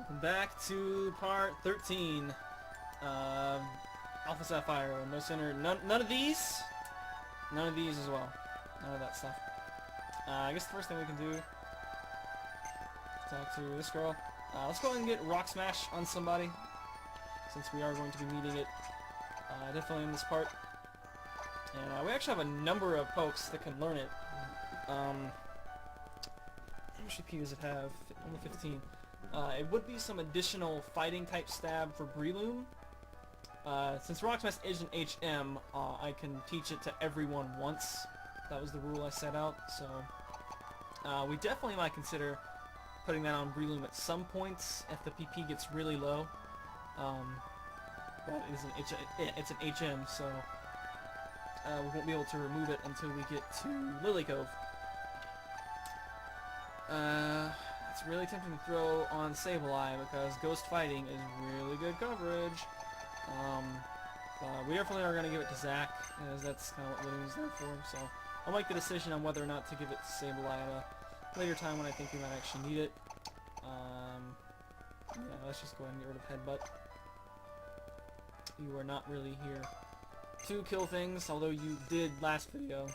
Welcome back to part 13. Alpha Sapphire. No sooner... None of these? None of these as well. None of that stuff. I guess the first thing we can do... talk to this girl. Let's go ahead and get Rock Smash on somebody, since we are going to be needing it definitely in this part. And we actually have a number of pokes that can learn it. How much HP does it have? Only 15. It would be some additional fighting type stab for Breloom. Since Rock Smash is an HM, I can teach it to everyone once. That was the rule I set out, so we definitely might consider putting that on Breloom at some points if the PP gets really low. But it's an HM, so we won't be able to remove it until we get to Lily Cove. It's really tempting to throw on Sableye because Ghost Fighting is really good coverage. We definitely are going to give it to Zack, as that's kind of what Lily was there for. So I'll make the decision on whether or not to give it to Sableye at a later time when I think we might actually need it. Yeah, let's just go ahead and get rid of Headbutt. You are not really here to kill things, although you did last video,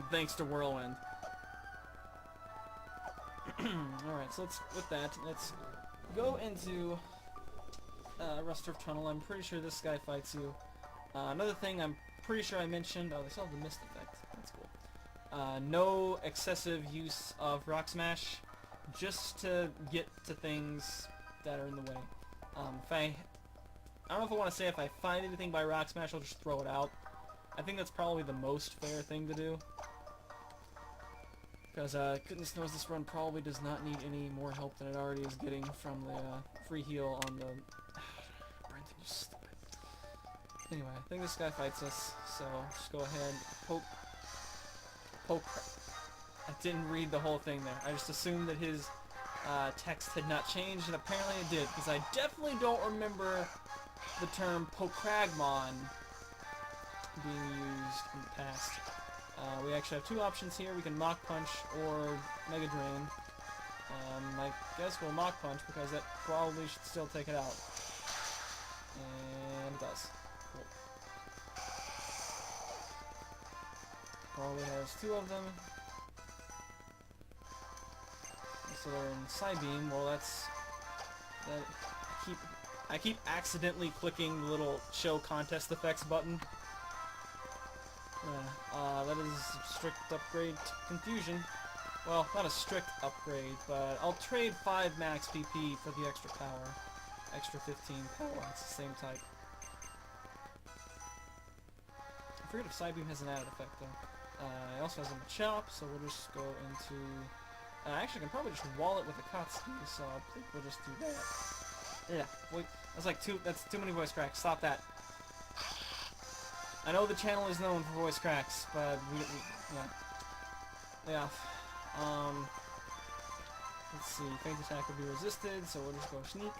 thanks to Whirlwind. Alright, so let's go into Rust Turf Tunnel. I'm pretty sure this guy fights you. Another thing I'm pretty sure I mentioned, oh, they still have the mist effect. That's cool. No excessive use of Rock Smash, just to get to things that are in the way. I don't know if I want to say if I find anything by Rock Smash, I'll just throw it out. I think that's probably the most fair thing to do. Because goodness knows this run probably does not need any more help than it already is getting from the free heal on the... Brenton, you stupid. Anyway, I think this guy fights us, so just go ahead, poke. I didn't read the whole thing there. I just assumed that his text had not changed, and apparently it did, because I definitely don't remember the term Pokragmon being used in the past. We actually have two options here. We can Mach Punch or Mega Drain. I guess we'll Mach Punch because that probably should still take it out. And it does. Cool. Probably has two of them. So they're in Side Beam. Well, that's... I keep accidentally clicking the little Show Contest Effects button. That is strict upgrade Confusion. Well, not a strict upgrade, but I'll trade 5 max PP for the extra power. Extra 15 power, it's the same type. I forget if Psybeam has an added effect though. It also has a Machop, so we'll just go into... actually, I can probably just wall it with a Katsuki, so I think we'll just do that. Yeah, wait, that's too many voice cracks, stop that. I know the channel is known for voice cracks, but yeah. Let's see, feint attack will be resisted, so we'll just go sneak.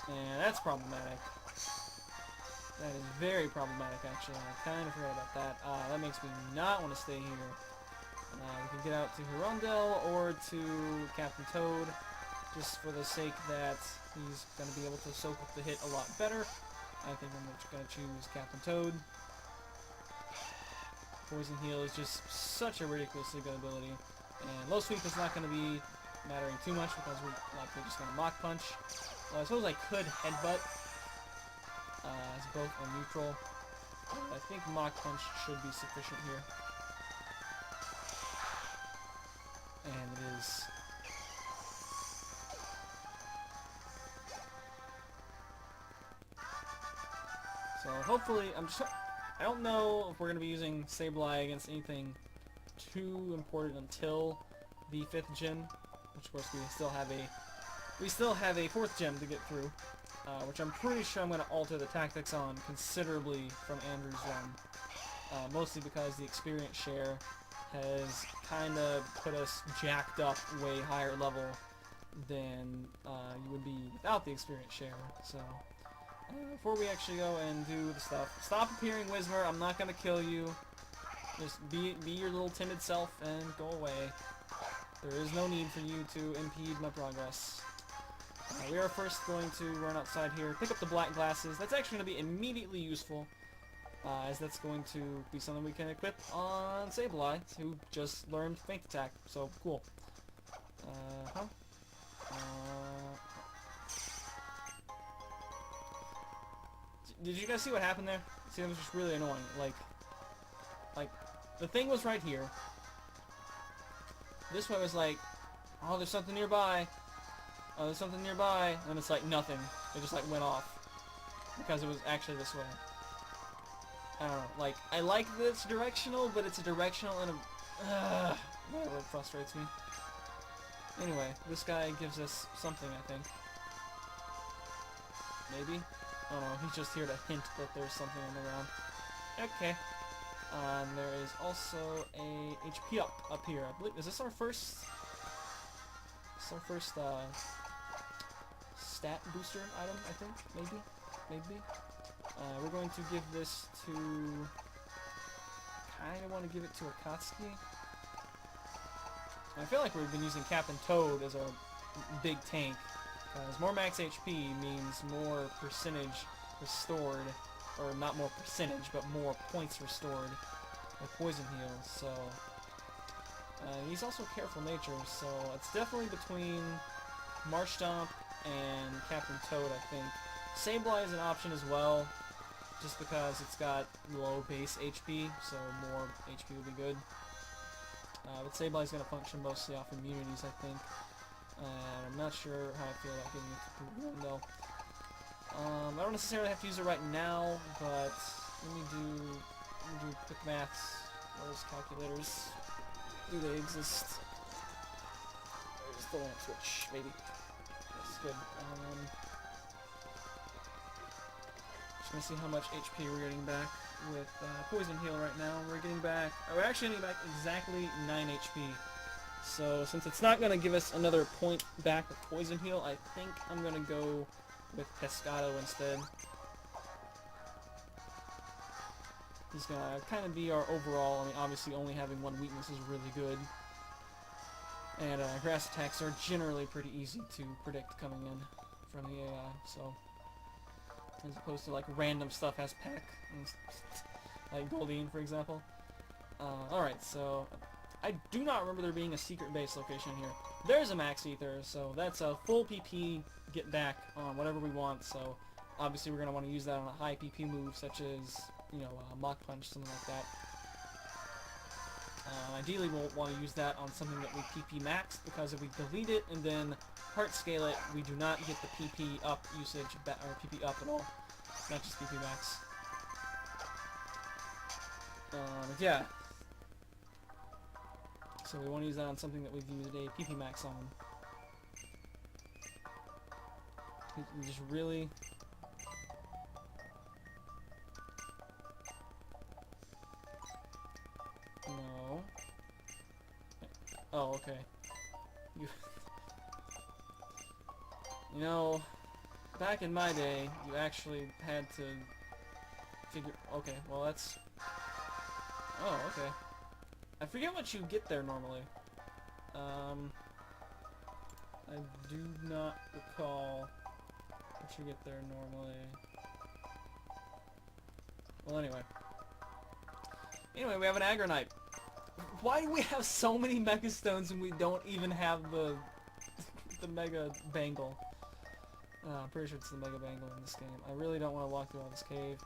And that's problematic. That is very problematic, actually. I kind of forgot about that. That makes me not want to stay here. We can get out to Hirondelle or to Captain Toad, just for the sake that he's going to be able to soak up the hit a lot better. I think I'm going to choose Captain Toad. Poison Heal is just such a ridiculously good ability. And Low Sweep is not going to be mattering too much because we're likely just going to Mach Punch. I suppose I could Headbutt as both a neutral. I think Mach Punch should be sufficient here. And it is. So hopefully, I don't know if we're going to be using Sableye against anything too important until the 5th gym, which of course we still have a 4th gym to get through, which I'm pretty sure I'm going to alter the tactics on considerably from Andrew's run, mostly because the experience share has kind of put us jacked up way higher level than you would be without the experience share. So before we actually go and do the stuff, stop appearing, Whismer. I'm not going to kill you. Just be your little timid self and go away. There is no need for you to impede my progress. We are first going to run outside here, pick up the black glasses. That's actually going to be immediately useful, as that's going to be something we can equip on Sableye, who just learned Feint Attack. So, cool. Did you guys see what happened there? See, it was just really annoying. Like, the thing was right here. This way was like, oh, there's something nearby. Oh, there's something nearby. And it's like, nothing. It just, like, went off. Because it was actually this way. I don't know. Like, I like that it's directional, but it's directional in a... whatever, it frustrates me. Anyway, this guy gives us something, I think. Maybe? I don't know, he's just here to hint that there's something on the ground. Okay. There is also a HP up here. I believe, is this our first... This is our first, stat booster item, I think? Maybe? Maybe? We're going to give this to... Kinda want to give it to Akatsuki. I feel like we've been using Captain Toad as our big tank. Because more max HP means more percentage restored, or not more percentage, but more points restored with Poison Heal, so... he's also Careful Nature, so it's definitely between Marshtomp and Captain Toad, I think. Sableye is an option as well, just because it's got low base HP, so more HP would be good. But Sableye's going to function mostly off immunities, I think. I'm not sure how I feel about giving it to Kooper, though. I don't necessarily have to use it right now, but let me do quick maths. Where's calculators? Do they exist? There's the lamp switch, maybe. That's good. Just gonna see how much HP we're getting back with Poison Heal right now. We're actually getting back exactly 9 HP. So, since it's not going to give us another point back with Poison Heal, I think I'm going to go with Pescado instead. He's going to kind of be our overall, I mean, obviously only having one weakness is really good. And grass attacks are generally pretty easy to predict coming in from the AI, so... As opposed to, like, random stuff has Peck, like Goldeen, for example. Alright, so... I do not remember there being a secret base location here. There's a Max Ether, so that's a full PP get back on whatever we want, so obviously we're going to want to use that on a high PP move, such as, you know, Mach Punch, something like that. Ideally we'll want to use that on something that we PP max, because if we delete it and then heart scale it, we do not get the PP up usage, or PP up at all, not just PP max. Yeah. So we want to use that on something that we've used a PP max on. You just really... No. Oh, okay. You know, back in my day, you actually had to figure... Okay, well that's... Oh, okay. I forget what you get there normally. I do not recall what you get there normally. Well, anyway. Anyway, we have an Agronite. Why do we have so many Mega Stones and we don't even have the Mega Bangle? I'm pretty sure it's the Mega Bangle in this game. I really don't want to walk through all this cave.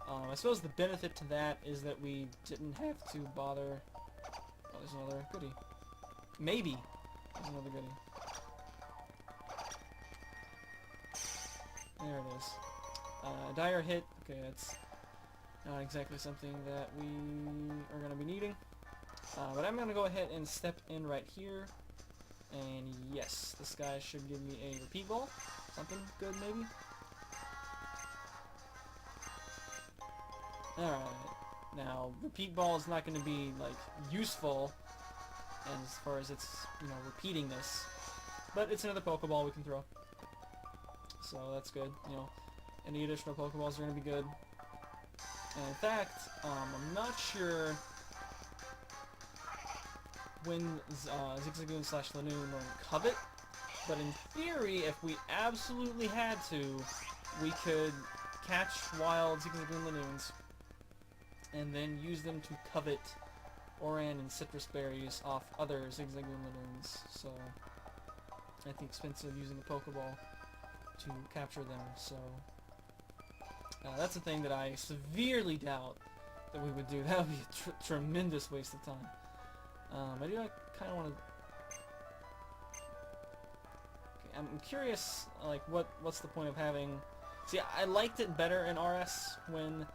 I suppose the benefit to that is that we didn't have to bother... Oh, there's another goodie. Maybe there's another goodie. There it is. Dire hit. Okay, it's not exactly something that we are going to be needing. But I'm going to go ahead and step in right here. And yes, this guy should give me a repeat ball. Something good, maybe? Alright. Now, repeat ball is not going to be, like, useful as far as it's, you know, repeating this. But it's another Pokeball we can throw. So that's good, you know. Any additional Pokeballs are going to be good. And in fact, I'm not sure when Zigzagoon slash Lanoon learn Covet, but in theory, if we absolutely had to, we could catch wild Zigzagoon Lanoons and then use them to covet Oran and citrus berries off other Zigzagoon Lanoons. So, at the expense of using a Pokeball to capture them. So, that's a thing that I severely doubt that we would do. That would be a tremendous waste of time. I kind of want to... Okay, I'm curious, like, what's the point of having... See, I liked it better in RS when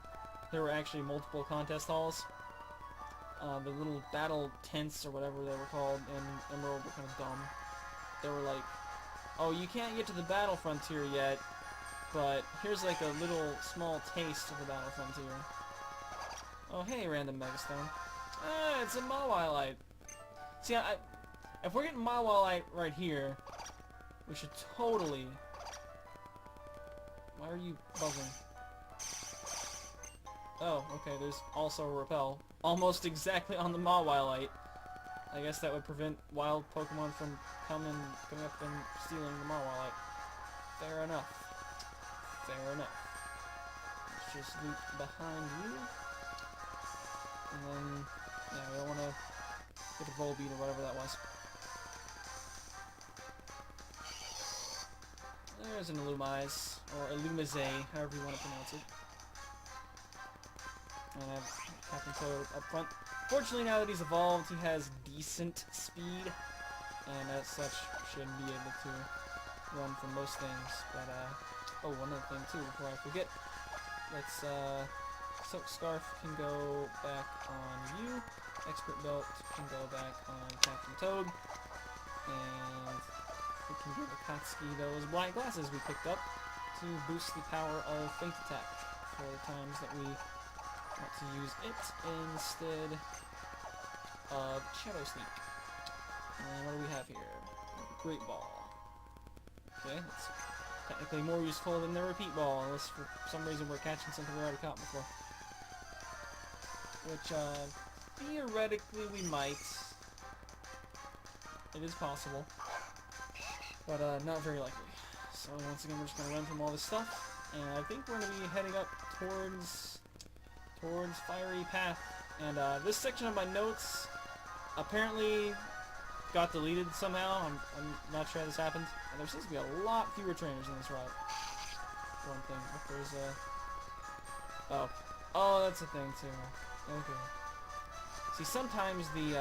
there were actually multiple contest halls. The little battle tents, or whatever they were called, in Emerald were kind of dumb. They were like, oh, you can't get to the battle frontier yet, but here's like a little small taste of the battle frontier. Oh, hey, random Megastone. Ah, it's a Mawilite. See, if we're getting Mawilite right here, we should totally... Why are you buzzing? Oh, okay, there's also a Repel. Almost exactly on the Mawilite. I guess that would prevent wild Pokemon from coming up and stealing the Mawilite. Fair enough. Fair enough. Let's just loop behind you. And then, yeah, we don't want to get a Volbeat or whatever that was. There's an Illumise, or Illumise, however you want to pronounce it. And I have Captain Toad up front. Fortunately, now that he's evolved, he has decent speed, and as such, should be able to run for most things. But, oh, one other thing too, before I forget. Let's, Silk Scarf can go back on you. Expert Belt can go back on Captain Toad. And we can give Akatsuki those black glasses we picked up to boost the power of Feint Attack for the times that we want to use it instead of Shadow Sneak. And what do we have here? Great Ball. Okay, that's technically more useful than the Repeat Ball, unless for some reason we're catching something we already caught before. Which, theoretically we might. It is possible. But, not very likely. So, once again, we're just gonna run from all this stuff. And I think we're gonna be heading up towards Fiery Path. And, this section of my notes apparently got deleted somehow. I'm not sure how this happened. And there seems to be a lot fewer trainers in this route. For one thing. If there's a... Oh, that's a thing, too. Okay. See, sometimes the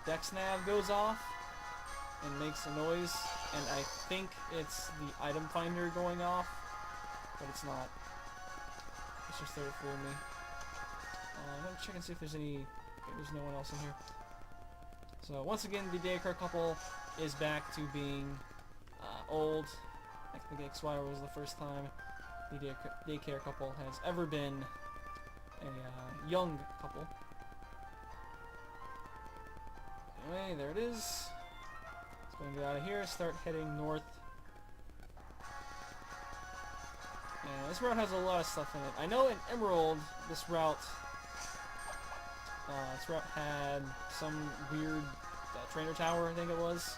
Dex Nav goes off and makes a noise, and I think it's the item finder going off, but it's not. It's just there to fool me. I'm gonna check and see if there's any... Okay, there's no one else in here. So, once again, the Daycare couple is back to being old. I think XY was the first time the Daycare couple has ever been a young couple. Anyway, there it is. Let's go and get out of here, start heading north. And this route has a lot of stuff in it. I know in Emerald, this route had some weird trainer tower, I think it was.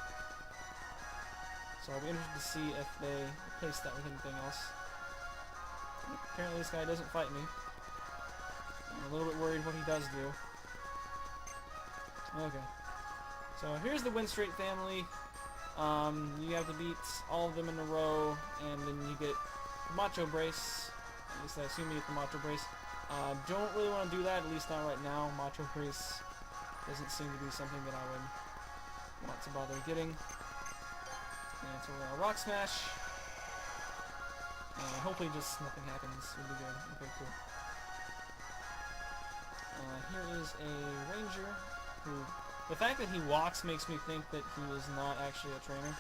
So I'll be interested to see if they replace that with anything else. Apparently this guy doesn't fight me. I'm a little bit worried what he does do. Okay. So here's the Windstreet family. You have to beat all of them in a row, and then you get the Macho Brace. At least I assume you get the Macho Brace. Don't really want to do that, at least not right now. Macho Brace doesn't seem to be something that I would want to bother getting. And so we're gonna Rock Smash. And hopefully just nothing happens. It'll be good. Okay, cool. Here is a Ranger who... The fact that he walks makes me think that he is not actually a trainer.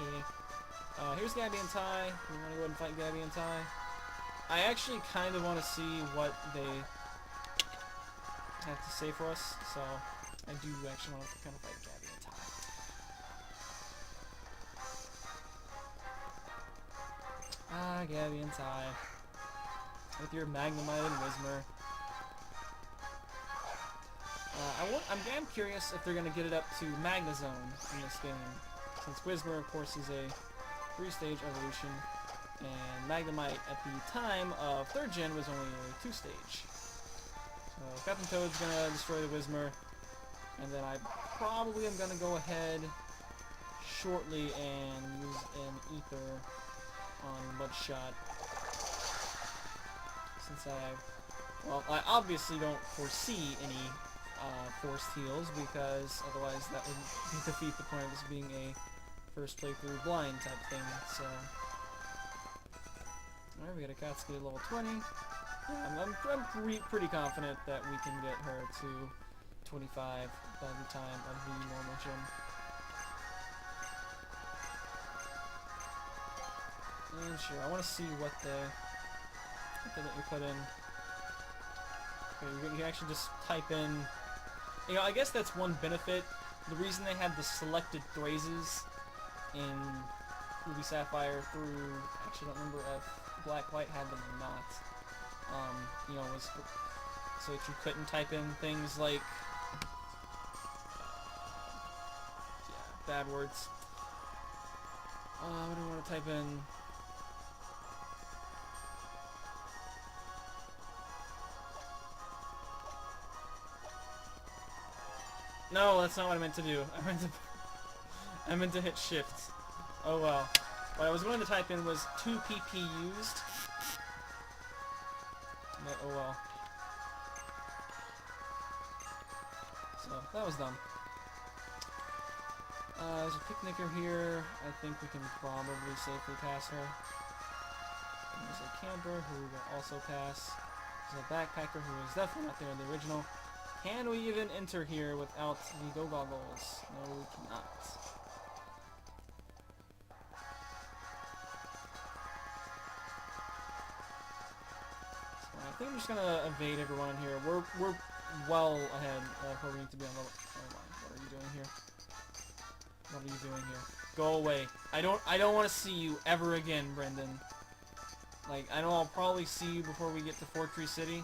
Okay. Here's Gabby and Ty. We want to go ahead and fight Gabby and Ty. I actually kind of want to see what they have to say for us, so I do actually want to kind of fight Gabby and Ty. Ah, Gabby and Ty. With your Magnemite and Whismur. I'm damn curious if they're going to get it up to Magnezone in this game. Since Whismur, of course, is a 3-stage evolution. And Magnemite, at the time of 3rd Gen, was only a 2-stage. So Captain Toad's going to destroy the Whismur. And then I probably am going to go ahead shortly and use an Ether on Mudshot. Since I obviously don't foresee any forced heals, because otherwise that would defeat the point of this being a first playthrough blind type thing, so... Alright, we got a Katsuki at level 20. Yeah, I'm pretty confident that we can get her to 25 by the time of the normal gym. And sure, I want to see what they let you put in. Okay, you can actually just type in... You know, I guess that's one benefit. The reason they had the selected phrases in Ruby Sapphire through... Actually, I don't remember if Black White had them or not. You know, was so that you couldn't type in things like... yeah, bad words. What do I want to type in? No, that's not what I meant to do. I meant to hit shift. Oh well. What I was going to type in was 2 PP used. But oh well. So that was dumb. There's a picnicker here. I think we can probably safely pass her. And there's a camper who we will also pass. There's a backpacker who is definitely not there in the original. Can we even enter here without the go goggles? No, we cannot. So I think I'm just gonna evade everyone in here. We're well ahead of where we need to be on level. Oh my, what are you doing here? What are you doing here? Go away. I don't want to see you ever again, Brendan. Like, I know I'll probably see you before we get to Fortree City.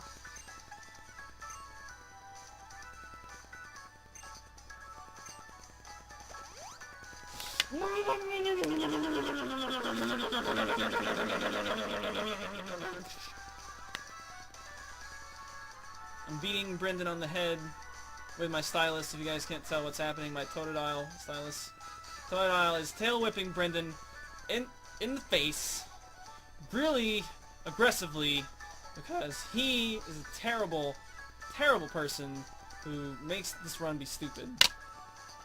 I'm beating Brendan on the head with my stylus. If you guys can't tell what's happening, my Totodile stylus. Totodile is tail whipping Brendan in the face, really aggressively, because he is a terrible, terrible person who makes this run be stupid.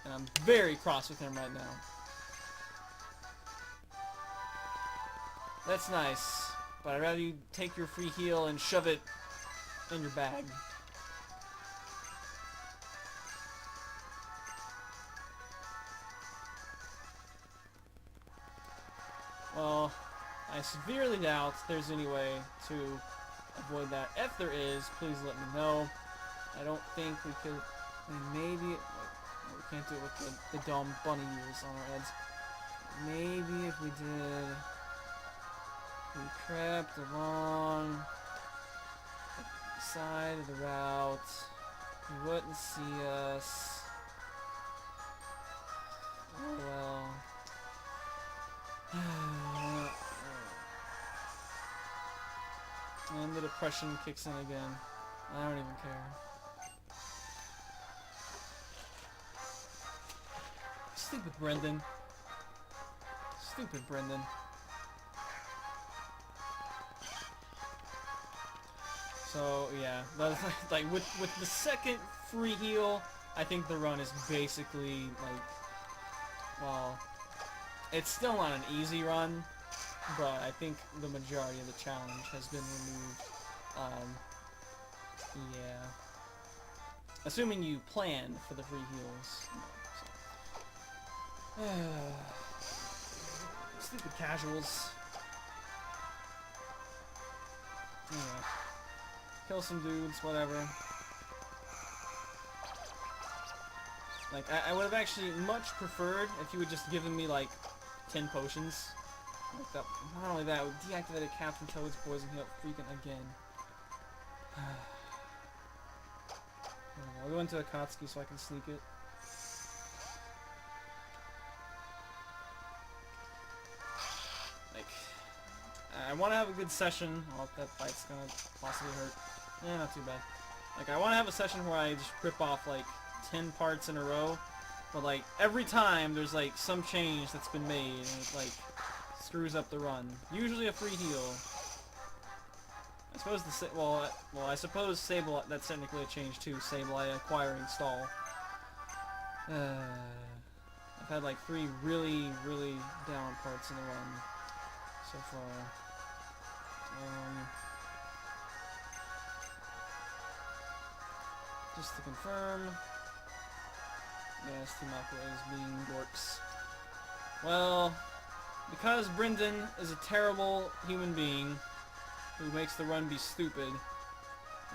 And I'm very cross with him right now. That's nice, but I'd rather you take your free heal and shove it in your bag. Well, I severely doubt there's any way to avoid that. If there is, please let me know. I don't think we could... I mean, maybe... we can't do it with the dumb bunny ears on our heads. Maybe if we did... We crept along the side of the route. You wouldn't see us. Oh well. And the depression kicks in again. I don't even care. Stupid Brendan. Stupid Brendan. So yeah, that's like with the second free heal, I think the run is basically like, well, it's still not an easy run, but I think the majority of the challenge has been removed. Yeah, assuming you plan for the free heals. So. Stupid casuals. Anyway. Kill some dudes, whatever. Like, I would have actually much preferred if you had just given me, like, 10 potions. Like that. Not only that, we deactivated Captain Toad's poison heal freaking again. I'll go into Akatsuki so I can sneak it. Like, I want to have a good session. Oh, that bite's gonna possibly hurt. Eh, not too bad. Like, I want to have a session where I just rip off, like, 10 parts in a row. But, like, every time there's, like, some change that's been made, and it, like, screws up the run. Usually a free heal. I suppose I suppose Sable, that's technically a change too. Sableye acquiring stall. I've had like 3 really, really down parts in the run so far. Just to confirm, yes, Timako is being dorks. Well, because Brendan is a terrible human being who makes the run be stupid,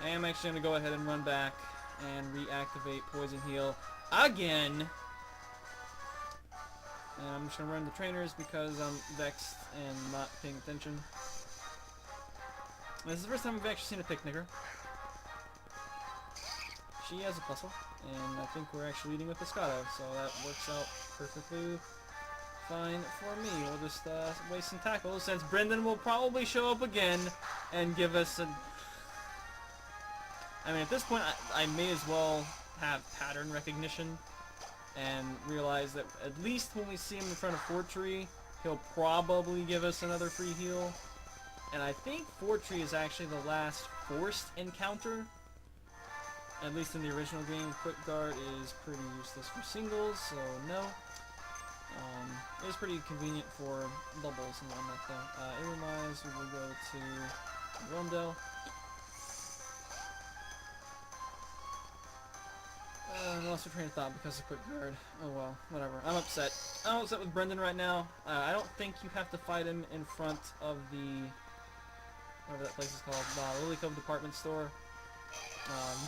I am actually going to go ahead and run back and reactivate Poison Heal again. And I'm just going to run the trainers because I'm vexed and not paying attention. This is the first time we've actually seen a Picnicker. She has a puzzle, and I think we're actually leading with Piscato, so that works out perfectly fine for me. We'll just waste some tackles, since Brendan will probably show up again and give us a... I mean, at this point, I may as well have pattern recognition and realize that at least when we see him in front of Fortree, he'll probably give us another free heal. And I think Fortree is actually the last forced encounter. At least in the original game, Quick Guard is pretty useless for singles, so no. It is pretty convenient for doubles and whatnot though. Otherwise, we will go to Rondell. Lost my train of thought because of Quick Guard. Oh well, whatever. I'm upset. I'm upset with Brendan right now. I don't think you have to fight him in front of the... whatever that place is called. Lily Cove Department Store.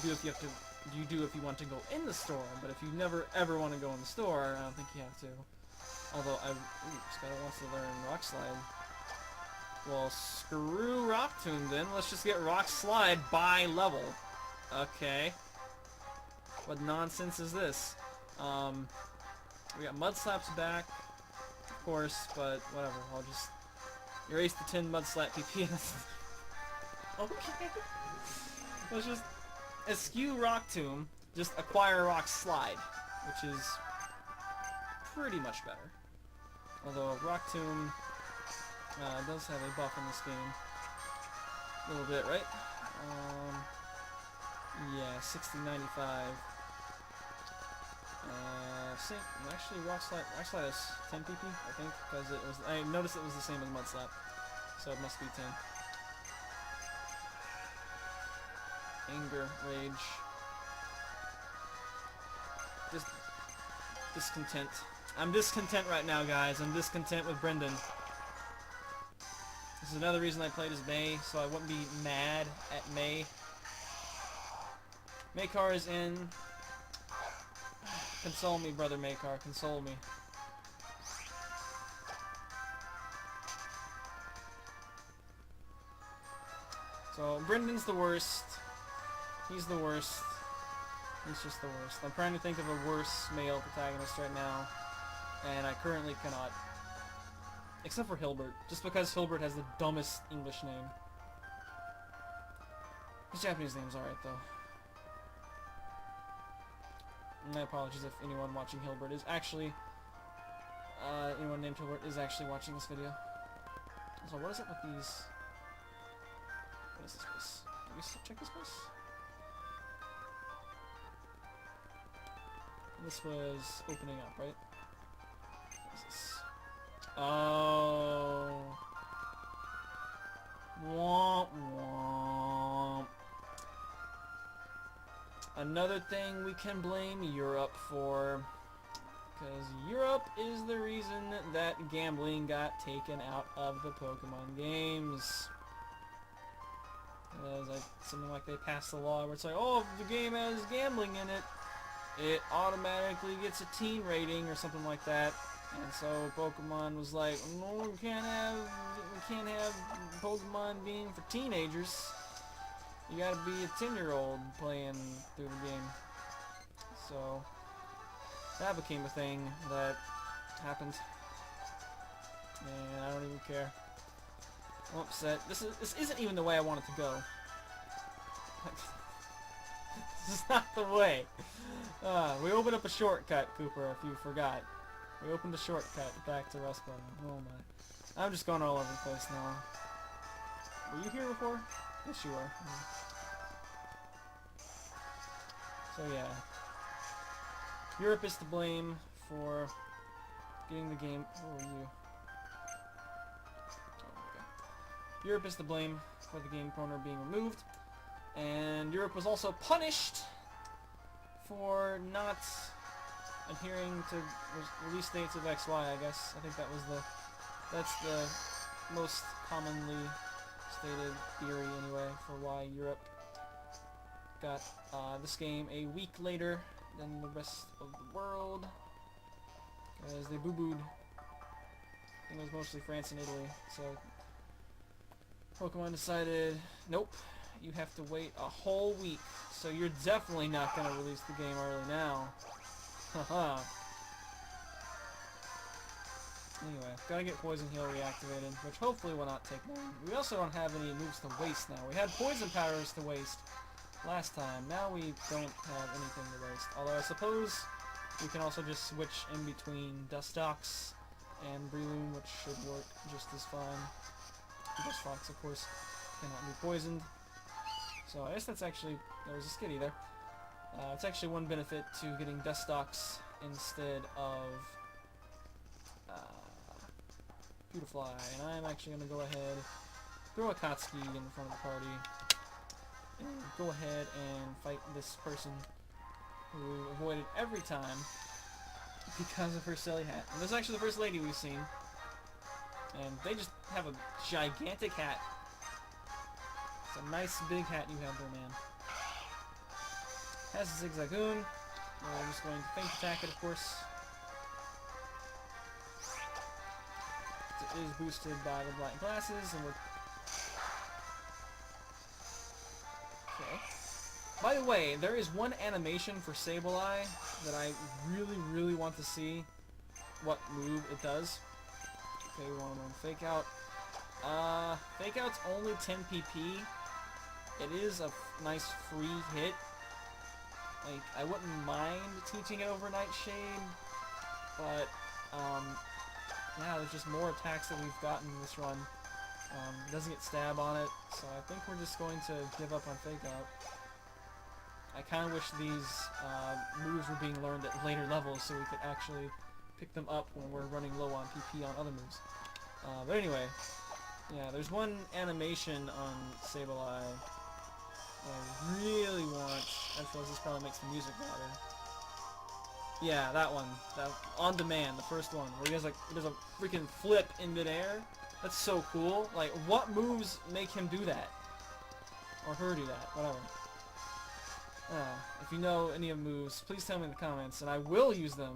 You do if you want to go in the store, but if you never ever want to go in the store, I don't think you have to. Although Skylar wants to learn Rock Slide. Well, screw Rock Tomb then. Let's just get Rock Slide by level. Okay. What nonsense is this? We got Mud Slaps back, of course, but whatever. I'll just erase the 10 Mud Slap PP. Okay. Let's just eschew Rock Tomb, just acquire Rock Slide, which is pretty much better. Although Rock Tomb does have a buff in this game. A little bit, right? Yeah, 60-95. Actually, Rock Slide has 10 PP, I think, because it was. I noticed it was the same as Mud Slap, so it must be 10. Anger, rage, discontent. I'm discontent right now, guys. I'm discontent with Brendan. This is another reason I played as May, so I wouldn't be mad at May. Maykar is in. Console me, brother Maykar. Console me. So, Brendan's the worst. He's the worst. He's just the worst. I'm trying to think of a worse male protagonist right now, and I currently cannot. Except for Hilbert. Just because Hilbert has the dumbest English name. His Japanese name's alright, though. My apologies if anyone watching Hilbert is actually... anyone named Hilbert is actually watching this video. So what is up with these... What is this place? Can we still check this place? This was opening up, right? What is this? Oh... Womp womp. Another thing we can blame Europe for, because Europe is the reason that gambling got taken out of the Pokemon games. It was like something like they passed a law where it's like, oh, if the game has gambling in it, it automatically gets a teen rating or something like that. And so Pokemon was like, no, we can't have Pokemon being for teenagers. You gotta be a 10-year-old playing through the game. So that became a thing that happened. And I don't even care. I'm upset. This isn't even the way I want it to go. This is not the way. We opened up a shortcut, Kooper, if you forgot. We opened a shortcut back to Rustboro. Oh my. I'm just going all over the place now. Were you here before? Yes, you were. Yeah. So yeah. Europe is to blame for getting the game... Who are you? Oh, okay. Europe is to blame for the game corner being removed. And Europe was also punished for not adhering to release dates of XY, I guess. I think that's the most commonly stated theory anyway for why Europe got this game a week later than the rest of the world. Because they boo-booed. I think it was mostly France and Italy. So Pokemon decided, nope, you have to wait a whole week. So you're definitely not going to release the game early now. Haha. Anyway, gotta get Poison Heal reactivated, which hopefully will not take long. We also don't have any moves to waste now. We had Poison Powers to waste last time. Now we don't have anything to waste. Although I suppose we can also just switch in between Dustox and Breloom, which should work just as fine. Dustox, of course, cannot be poisoned. So I guess that's actually... There was a skitty there. It's actually one benefit to getting Dustox instead of Beautifly. And I'm actually going to go ahead, throw a Kotsky in front of the party, and go ahead and fight this person who avoided every time because of her silly hat. And this is actually the first lady we've seen. And they just have a gigantic hat. It's a nice big hat you have there, man. Has a Zigzagoon. We're just going to feint attack it, of course. It is boosted by the black glasses, and we're... Okay. By the way, there is one animation for Sableye that I really, really want to see what move it does. Okay, we want to Fake Out. Fake Out's only 10 PP. It is a nice free hit. Like, I wouldn't mind teaching it over Nightshade, but, yeah, there's just more attacks that we've gotten in this run. It doesn't get stab on it, so I think we're just going to give up on Fake Out. I kind of wish these moves were being learned at later levels so we could actually pick them up when we're running low on PP on other moves. But anyway, yeah, there's one animation on Sableye I really want... I suppose this probably makes the music louder. Yeah, that one. That On Demand, the first one, where he has like, there's a freaking flip in midair. That's so cool. Like, what moves make him do that? Or her do that, whatever. If you know any of the moves, please tell me in the comments, and I will use them.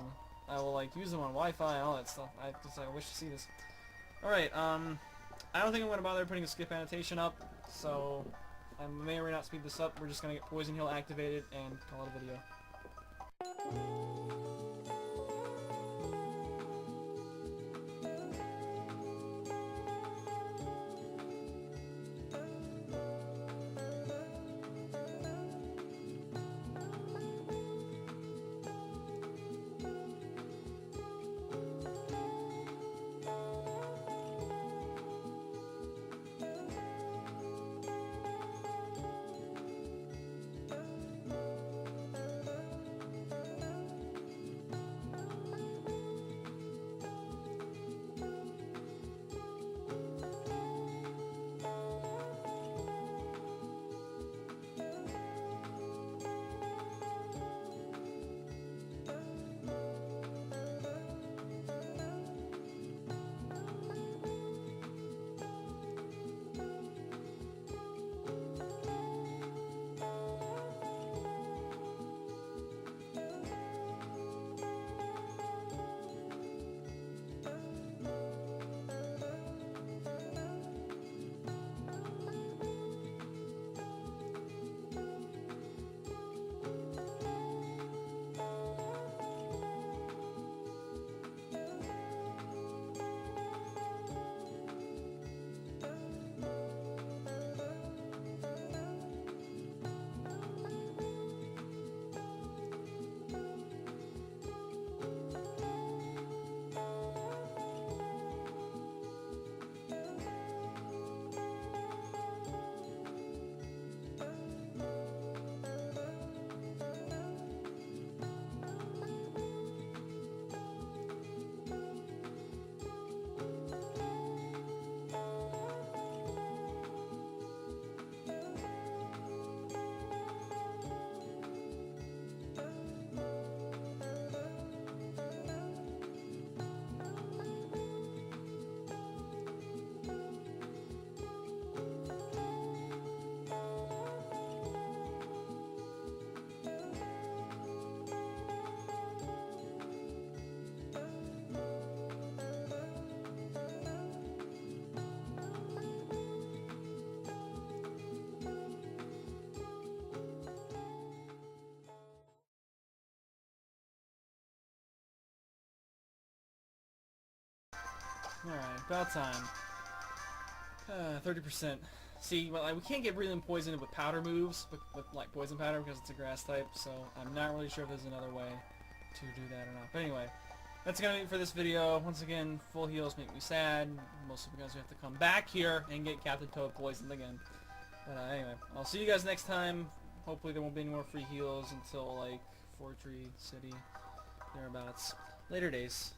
I will, like, use them on Wi-Fi and all that stuff. I wish to see this. Alright, I don't think I'm going to bother putting a skip annotation up, so I may or may not speed this up. We're just going to get Poison Heal activated and call it a video. Alright, about time. 30%. See, well, we can't get really poisoned with powder moves, with like poison powder, because it's a grass type, so I'm not really sure if there's another way to do that or not. But anyway, that's gonna be it for this video. Once again, full heals make me sad, mostly because we have to come back here and get Captain Toad poisoned again. But anyway, I'll see you guys next time. Hopefully there won't be any more free heals until like Fortree City, thereabouts. Later days.